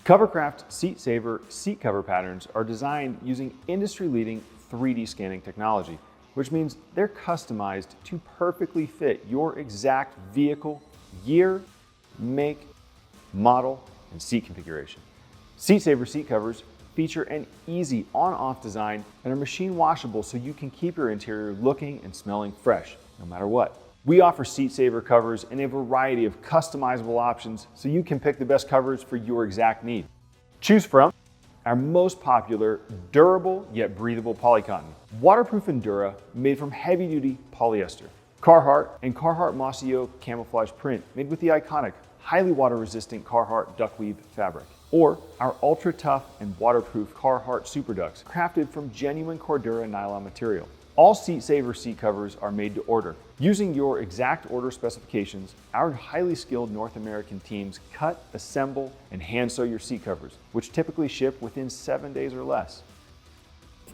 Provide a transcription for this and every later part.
Covercraft SeatSaver seat cover patterns are designed using industry-leading 3D scanning technology, which means they're customized to perfectly fit your exact vehicle, year, make, model, and seat configuration. SeatSaver seat covers feature an easy on-off design and are machine washable so you can keep your interior looking and smelling fresh, no matter what. We offer SeatSaver covers in a variety of customizable options so you can pick the best covers for your exact need. Choose from our most popular, durable yet breathable Polycotton, waterproof Endura made from heavy-duty polyester, Carhartt and Carhartt Mossy Oak camouflage print made with the iconic, highly water-resistant Carhartt duckweave fabric, or our ultra-tough and waterproof Carhartt Super Dux, crafted from genuine Cordura nylon material. All SeatSaver seat covers are made to order. Using your exact order specifications, our highly skilled North American teams cut, assemble, and hand sew your seat covers, which typically ship within 7 days or less.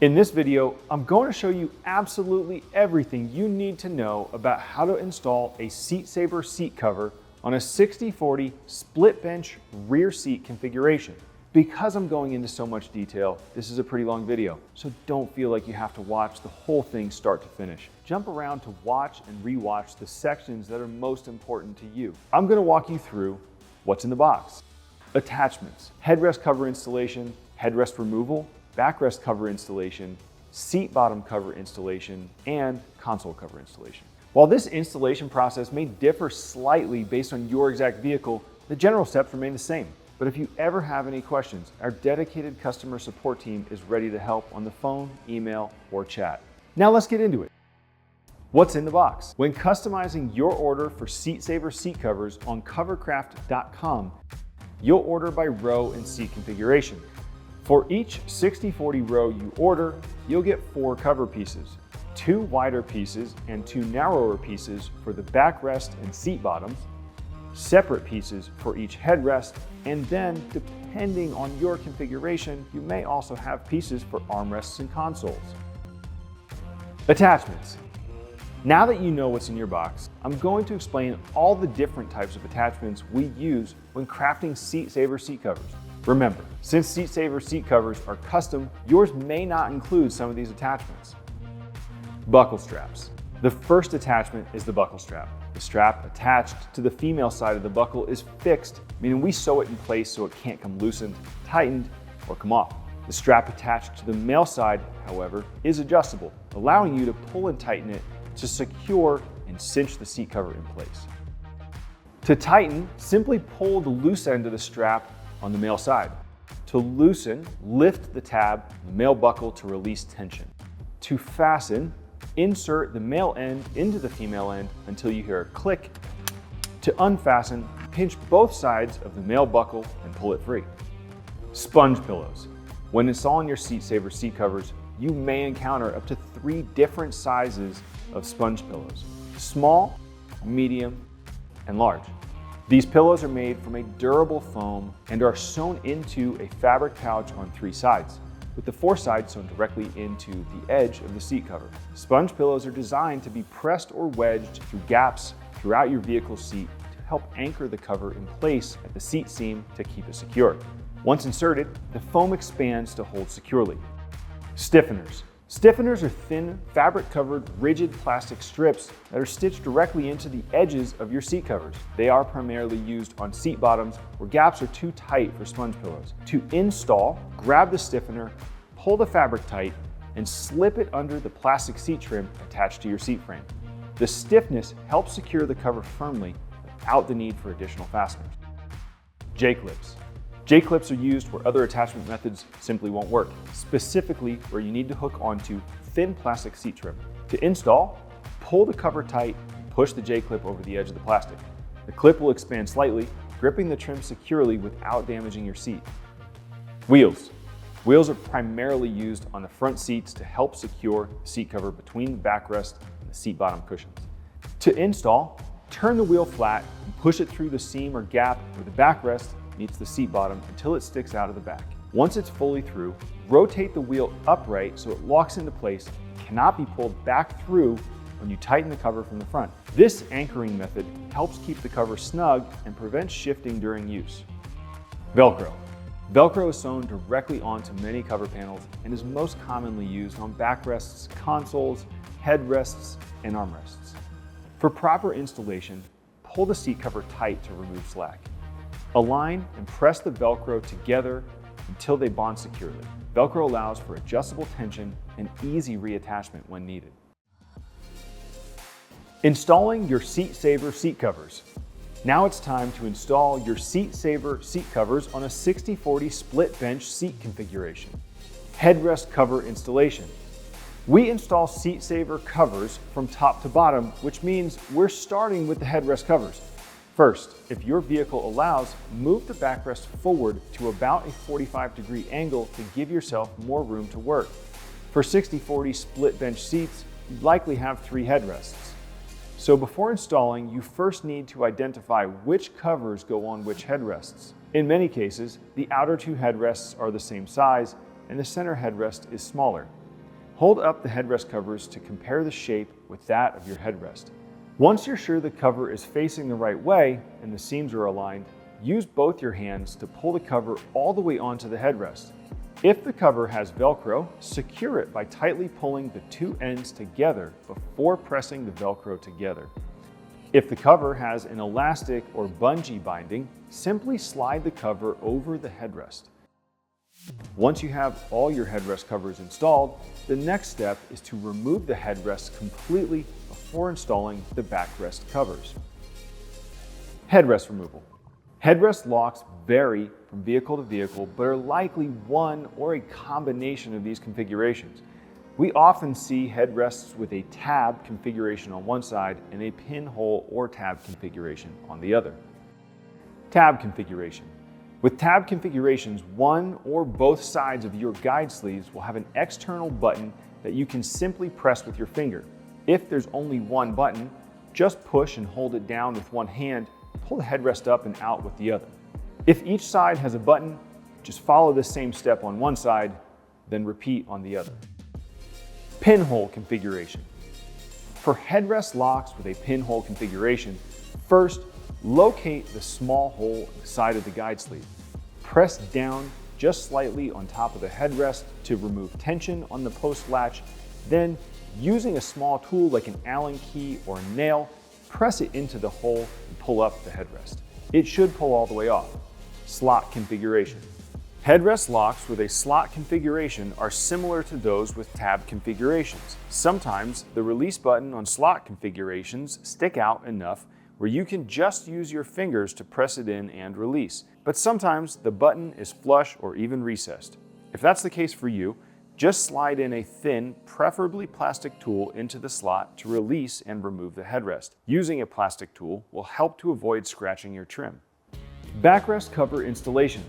In this video, I'm going to show you absolutely everything you need to know about how to install a SeatSaver seat cover on a 60/40 split bench rear seat configuration. Because I'm going into so much detail, this is a pretty long video, so don't feel like you have to watch the whole thing start to finish. Jump around to watch and rewatch the sections that are most important to you. I'm going to walk you through what's in the box, attachments, headrest cover installation, headrest removal, backrest cover installation, seat bottom cover installation, and console cover installation. While this installation process may differ slightly based on your exact vehicle, the general steps remain the same. But if you ever have any questions, our dedicated customer support team is ready to help on the phone, email, or chat. Now let's get into it. What's in the box? When customizing your order for SeatSaver seat covers on covercraft.com, you'll order by row and seat configuration. For each 60/40 row you order, you'll get 4 cover pieces, 2 wider pieces and 2 narrower pieces for the backrest and seat bottoms, separate pieces for each headrest, and then, depending on your configuration, you may also have pieces for armrests and consoles. Attachments. Now that you know what's in your box, I'm going to explain all the different types of attachments we use when crafting SeatSaver seat covers. Remember, since SeatSaver seat covers are custom, yours may not include some of these attachments. Buckle straps. The first attachment is the buckle strap. The strap attached to the female side of the buckle is fixed, meaning we sew it in place so it can't come loosened, tightened, or come off. The strap attached to the male side, however, is adjustable, allowing you to pull and tighten it to secure and cinch the seat cover in place. To tighten, simply pull the loose end of the strap on the male side. To loosen, lift the tab on the male buckle to release tension. To fasten, insert the male end into the female end until you hear a click. To unfasten, pinch both sides of the male buckle and pull it free. Sponge pillows. When installing your SeatSaver seat covers, you may encounter up to 3 different sizes of sponge pillows: small, medium, and large. These pillows are made from a durable foam and are sewn into a fabric pouch on 3 sides, with the 4 sides sewn directly into the edge of the seat cover. Sponge pillows are designed to be pressed or wedged through gaps throughout your vehicle's seat to help anchor the cover in place at the seat seam to keep it secure. Once inserted, the foam expands to hold securely. Stiffeners. Stiffeners are thin, fabric-covered, rigid plastic strips that are stitched directly into the edges of your seat covers. They are primarily used on seat bottoms where gaps are too tight for sponge pillows. To install, grab the stiffener, pull the fabric tight, and slip it under the plastic seat trim attached to your seat frame. The stiffness helps secure the cover firmly without the need for additional fasteners. J-clips. J-clips are used where other attachment methods simply won't work, specifically where you need to hook onto thin plastic seat trim. To install, pull the cover tight and push the J-clip over the edge of the plastic. The clip will expand slightly, gripping the trim securely without damaging your seat. Wheels. Wheels are primarily used on the front seats to help secure the seat cover between the backrest and the seat bottom cushions. To install, turn the wheel flat and push it through the seam or gap where the backrest meets the seat bottom until it sticks out of the back. Once it's fully through, rotate the wheel upright so it locks into place and cannot be pulled back through when you tighten the cover from the front. This anchoring method helps keep the cover snug and prevents shifting during use. Velcro. Velcro is sewn directly onto many cover panels and is most commonly used on backrests, consoles, headrests, and armrests. For proper installation, pull the seat cover tight to remove slack. Align and press the Velcro together until they bond securely. Velcro allows for adjustable tension and easy reattachment when needed. Installing your SeatSaver seat covers. Now it's time to install your SeatSaver seat covers on a 60/40 split bench seat configuration. Headrest cover installation. We install SeatSaver covers from top to bottom, which means we're starting with the headrest covers. First, if your vehicle allows, move the backrest forward to about a 45-degree angle to give yourself more room to work. For 60/40 split bench seats, you likely have 3 headrests. So before installing, you first need to identify which covers go on which headrests. In many cases, the outer 2 headrests are the same size and the center headrest is smaller. Hold up the headrest covers to compare the shape with that of your headrest. Once you're sure the cover is facing the right way and the seams are aligned, use both your hands to pull the cover all the way onto the headrest. If the cover has Velcro, secure it by tightly pulling the 2 ends together before pressing the Velcro together. If the cover has an elastic or bungee binding, simply slide the cover over the headrest. Once you have all your headrest covers installed, the next step is to remove the headrest completely before installing the backrest covers. Headrest removal. Headrest locks vary from vehicle to vehicle, but are likely one or a combination of these configurations. We often see headrests with a tab configuration on one side and a pinhole or tab configuration on the other. Tab configuration. With tab configurations, one or both sides of your guide sleeves will have an external button that you can simply press with your finger. If there's only one button, just push and hold it down with one hand, pull the headrest up and out with the other. If each side has a button, just follow the same step on one side, then repeat on the other. Pinhole configuration. For headrest locks with a pinhole configuration, first, locate the small hole in the side of the guide sleeve. Press down just slightly on top of the headrest to remove tension on the post latch. Then, using a small tool like an Allen key or a nail, press it into the hole and pull up the headrest. It should pull all the way off. Slot configuration. Headrest locks with a slot configuration are similar to those with tab configurations. Sometimes the release button on slot configurations stick out enough where you can just use your fingers to press it in and release. But sometimes the button is flush or even recessed. If that's the case for you, just slide in a thin, preferably plastic tool into the slot to release and remove the headrest. Using a plastic tool will help to avoid scratching your trim. Backrest cover installation.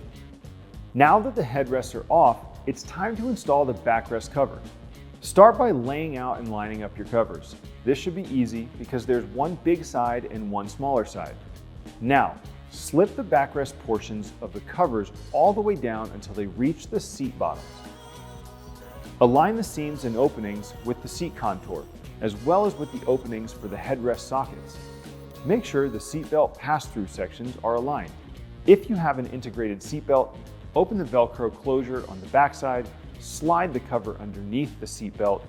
Now that the headrests are off, it's time to install the backrest cover. Start by laying out and lining up your covers. This should be easy because there's one big side and one smaller side. Now, slip the backrest portions of the covers all the way down until they reach the seat bottoms. Align the seams and openings with the seat contour, as well as with the openings for the headrest sockets. Make sure the seatbelt pass-through sections are aligned. If you have an integrated seatbelt, open the Velcro closure on the backside, slide the cover underneath the seatbelt,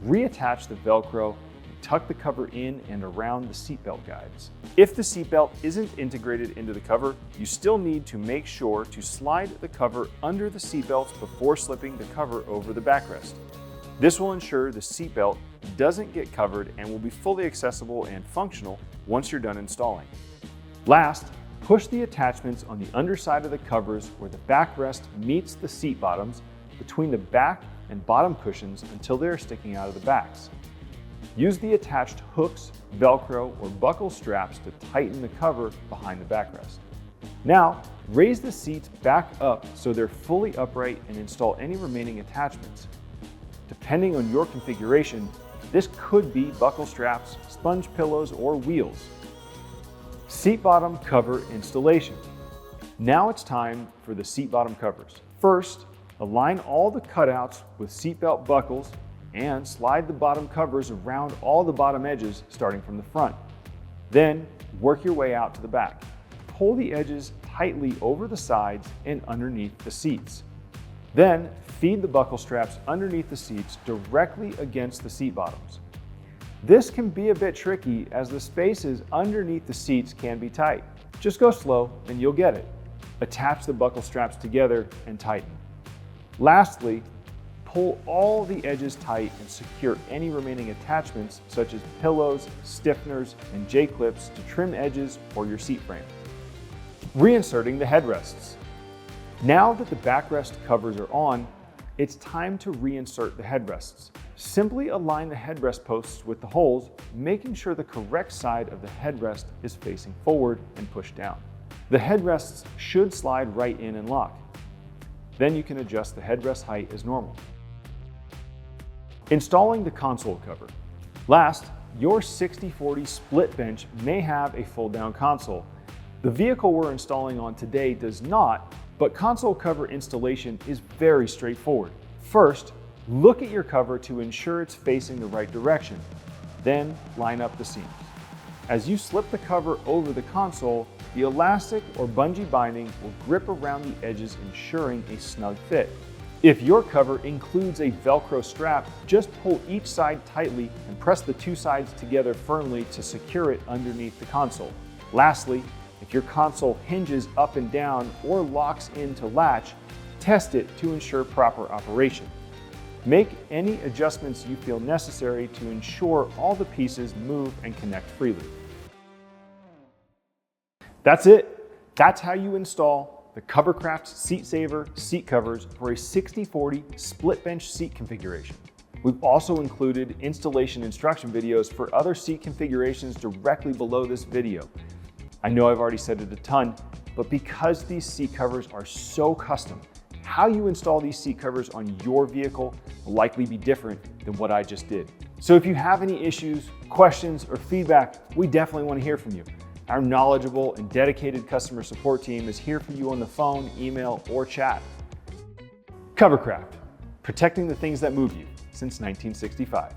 reattach the Velcro, and tuck the cover in and around the seatbelt guides. If the seatbelt isn't integrated into the cover, you still need to make sure to slide the cover under the seatbelts before slipping the cover over the backrest. This will ensure the seatbelt doesn't get covered and will be fully accessible and functional once you're done installing. Last, push the attachments on the underside of the covers where the backrest meets the seat bottoms between the back and bottom cushions until they are sticking out of the backs. Use the attached hooks, Velcro, or buckle straps to tighten the cover behind the backrest. Now, raise the seats back up so they're fully upright and install any remaining attachments. Depending on your configuration, this could be buckle straps, sponge pillows, or wheels. Seat bottom cover installation. Now it's time for the seat bottom covers. First, align all the cutouts with seatbelt buckles and slide the bottom covers around all the bottom edges starting from the front. Then work your way out to the back. Pull the edges tightly over the sides and underneath the seats. Then feed the buckle straps underneath the seats directly against the seat bottoms. This can be a bit tricky as the spaces underneath the seats can be tight. Just go slow and you'll get it. Attach the buckle straps together and tighten. Lastly, pull all the edges tight and secure any remaining attachments such as pillows, stiffeners, and J-clips to trim edges or your seat frame. Reinserting the headrests. Now that the backrest covers are on, it's time to reinsert the headrests. Simply align the headrest posts with the holes, making sure the correct side of the headrest is facing forward and pushed down. The headrests should slide right in and lock. Then you can adjust the headrest height as normal. Installing the console cover. Last, your 60/40 split bench may have a fold-down console. The vehicle we're installing on today does not, but console cover installation is very straightforward. First, look at your cover to ensure it's facing the right direction. Then line up the seams. As you slip the cover over the console, the elastic or bungee binding will grip around the edges, ensuring a snug fit. If your cover includes a Velcro strap, just pull each side tightly and press the two sides together firmly to secure it underneath the console. Lastly, if your console hinges up and down or locks into latch, test it to ensure proper operation. Make any adjustments you feel necessary to ensure all the pieces move and connect freely. That's it. That's how you install the Covercraft SeatSaver seat covers for a 60/40 split bench seat configuration. We've also included installation instruction videos for other seat configurations directly below this video. I know I've already said it a ton, but because these seat covers are so custom, how you install these seat covers on your vehicle will likely be different than what I just did. So if you have any issues, questions, or feedback, we definitely want to hear from you. Our knowledgeable and dedicated customer support team is here for you on the phone, email, or chat. Covercraft, protecting the things that move you since 1965.